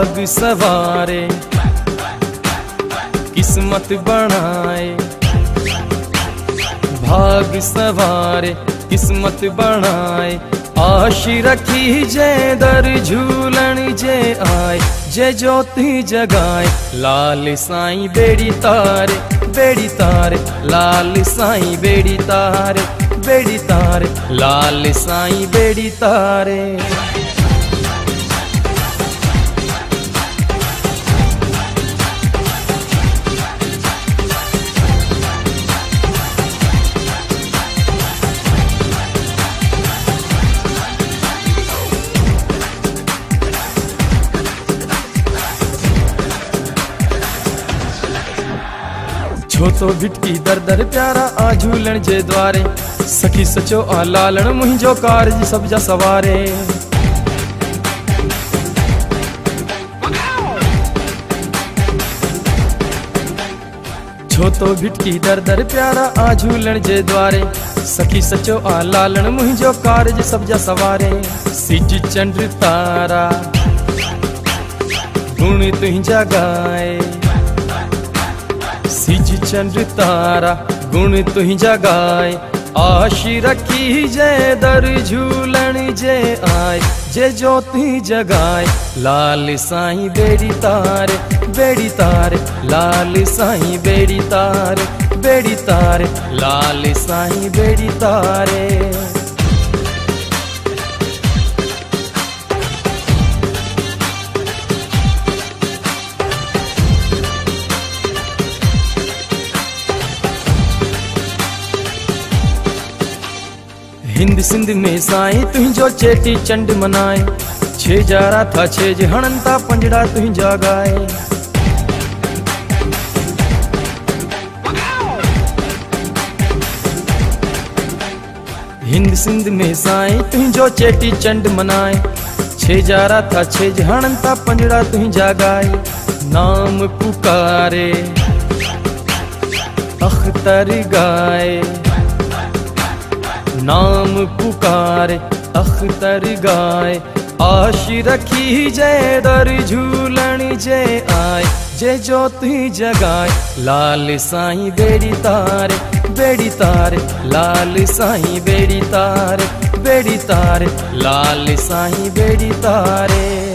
भाग सवारे किस्मत बनाए, भाग सवारे किस्मत बनाए। आश रखी जे दर झूलन जे आए, जे ज्योति जगाए। लाल साईं बेड़ी तारे, बेड़ी तारे, लाल साईं बेड़ी तारे, बेड़ी तारे, लाल साईं बेड़ी तारे। छो तो भिटकी दर दर प्यारा आ झूलण जे द्वारे, सखी सचो आ लालण मुंहिंजो कारज सब जा सवारे। छो तो भिटकी दर दर प्यारा आ झूलण जे द्वारे, सखी सचो आ लालण मुंहिंजो कारज सब जा सवारे। सिज चंड तारा गुण तुंहिंजा गाए, सिज चंड तारा गुण तुंहिंजा गाए। आश रखी जे दर झूलण जे आए, जे ज्योति जगाए। लाल साईं बेड़ी तारे, बेड़ी तारे, लाल साईं बेड़ी तारे, बेड़ी तारे, लाल साईं बेड़ी तारे। हिंद सिंध में साईं तुंहिंजो चेटी चंड मनाए, छे जारा था छेज हणन था पंजड़ा तुंहिंजा गाए। हिंद सिंध में साईं तुंहिंजो चेटी चंड मनाए, छे जारा था छेज हणन था पंजड़ा तुंहिंजा गाए। नाम पुकारे अख्तर गाए, नाम पुकारे अख्तर गाए। आश रखी जे दर झूलण जे आए, जे ज्योति जगाए। लाल साईं बेड़ी तारे, बेड़ी तारे, लाल साईं बेड़ी तारे, बेड़ी तारे, लाल साईं बेड़ी तारे।